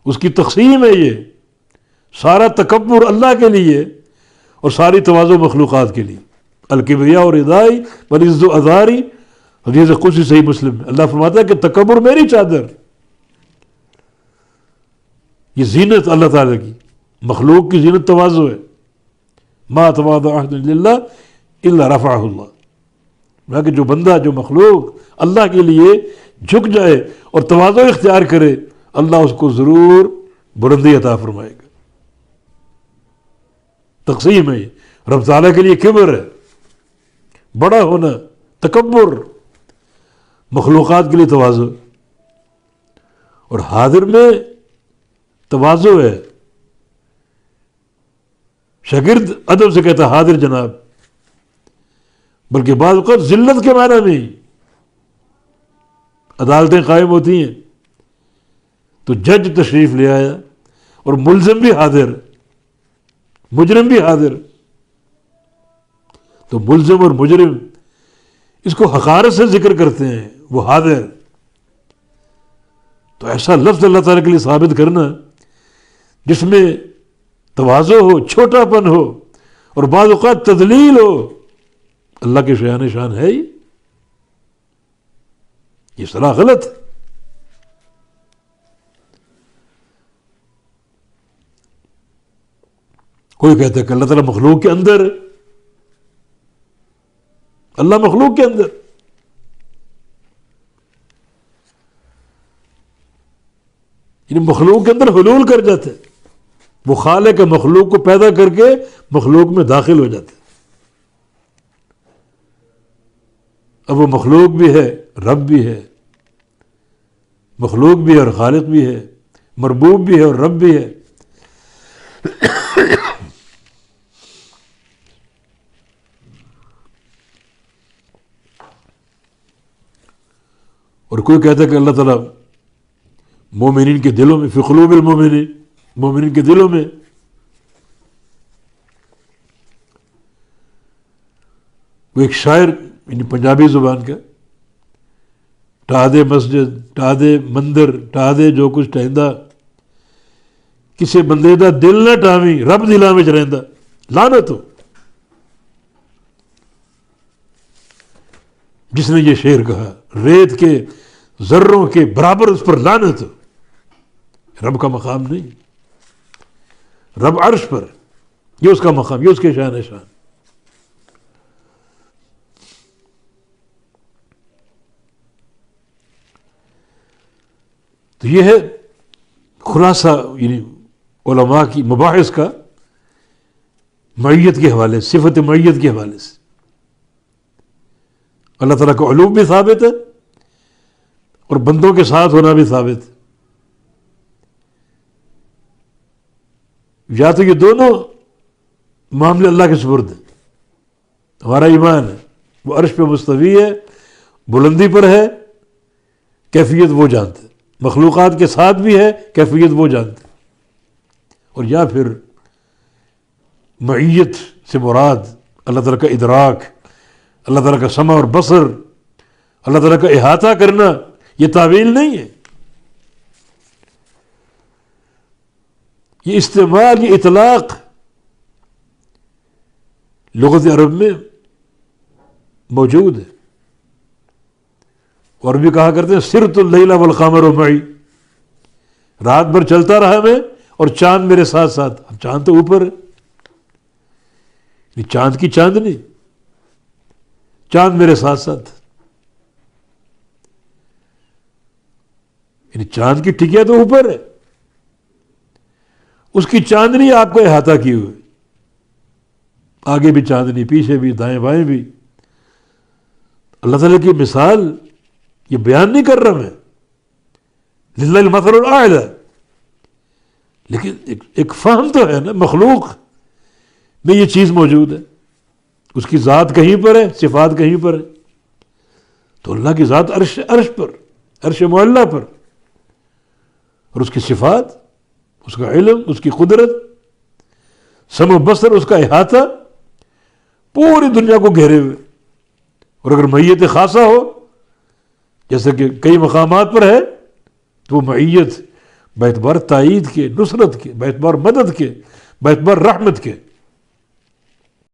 اس کی تقسیم ہے یہ. سارا تکبر اللہ کے لیے اور ساری تواضع مخلوقات کے لیے. الکبریاء اور ردائی والعز ازاری، حدیث قدسی صحیح مسلم میں اللہ فرماتا ہے کہ تکبر میری چادر. یہ زینت اللہ تعالیٰ کی، مخلوق کی زینت تواضع ہے. ما تواضع احد للہ الا رفعہ اللہ، کہ جو بندہ، جو مخلوق اللہ کے لیے جھک جائے اور تواضع اختیار کرے، اللہ اس کو ضرور بلندی عطا فرمائے گا. تقسیم ہے یہ. رب تعالیٰ کے لیے کبر ہے، بڑا ہونا، تکبر. مخلوقات کے لیے تواضع، اور حاضر میں تواضع ہے. شاگرد ادب سے کہتا حاضر جناب، بلکہ بعض اوقات ذلت کے معنی میں ہی. عدالتیں قائم ہوتی ہیں تو جج تشریف لے آیا اور ملزم بھی حاضر، مجرم بھی حاضر. تو ملزم اور مجرم اس کو حقارت سے ذکر کرتے ہیں، وہ حاضر. تو ایسا لفظ اللہ تعالیٰ کے لیے ثابت کرنا جس میں تواضع ہو، چھوٹا پن ہو اور بعض اوقات تذلیل ہو، اللہ کے شایان شان ہے یہ صلاح غلط ہے. کوئی کہتا ہے کہ اللہ تعالیٰ مخلوق کے اندر ہے. اللہ مخلوق کے اندر، یعنی مخلوق کے اندر حلول کر جاتے. وہ خالق مخلوق کو پیدا کر کے مخلوق میں داخل ہو جاتے. اب وہ مخلوق بھی ہے، رب بھی ہے. مخلوق بھی ہے اور خالق بھی ہے، مربوب بھی ہے اور رب بھی ہے. اور کوئی کہتا ہے کہ اللہ تعالیٰ مومنین کے دلوں میں، فی قلوب المومنین، مومنین کے دلوں میں. وہ ایک شاعر، یعنی پنجابی زبان کا، ٹا دے مسجد، ٹا دے مندر، ٹا دے جو کچھ ٹہندا، کسے بندے دا دل نہ ٹاویں، رب دلاں وچ رہندا. لعنت ہو جس نے یہ شعر کہا. ریت کے ذروں کے برابر اس پر لعنت ہو. رب کا مقام نہیں، رب عرش پر، یہ اس کا مقام، یہ اس کے شان شان. تو یہ ہے خلاصہ، یعنی علماء کی مباحث کا معیت کے حوالے سے، صفت معیت کے حوالے سے. اللہ تعالیٰ کا علو بھی ثابت ہے اور بندوں کے ساتھ ہونا بھی ثابت ہے. یا تو یہ دونوں معاملے اللہ کے سپرد ہیں. ہمارا ایمان ہے وہ عرش پہ مستوی ہے، بلندی پر ہے، کیفیت وہ جانتے. مخلوقات کے ساتھ بھی ہے، کیفیت وہ جانتے. اور یا پھر معیت سے مراد اللہ تعالیٰ کا ادراک، اللہ تعالیٰ کا سمع اور بصر، اللہ تعالیٰ کا احاطہ کرنا. یہ تعویل نہیں ہے، یہ استعمال، یہ اطلاق لغت عرب میں موجود ہے. اور بھی کہا کرتے ہیں سرت اللیل والقمر معی، رات بھر چلتا رہا میں اور چاند میرے ساتھ ساتھ. اب چاند تو اوپر ہے، چاند کی چاندنی، چاند میرے ساتھ ساتھ، یعنی چاند کی ٹکیا تو اوپر ہے، اس کی چاندنی آپ کو احاطہ کی ہوئی، آگے بھی چاندنی، پیچھے بھی، دائیں بائیں بھی. اللہ تعالیٰ کی مثال یہ بیان نہیں کر رہا میں، للہ المثل الاعلی، لیکن ایک فہم تو ہے نا، مخلوق میں یہ چیز موجود ہے. اس کی ذات کہیں پر ہے، صفات کہیں پر ہے. تو اللہ کی ذات عرش پر، عرش معلیٰ پر، اور اس کی صفات، اس کا علم، اس کی قدرت، سمع و بصر، اس کا احاطہ پوری دنیا کو گھیرے ہوئے. اور اگر معیت خاصہ ہو جیسے کہ کئی مقامات پر ہے تو وہ معیت باعتبار تائید کے، نصرت کے، باعتبار مدد کے، باعتبار رحمت کے.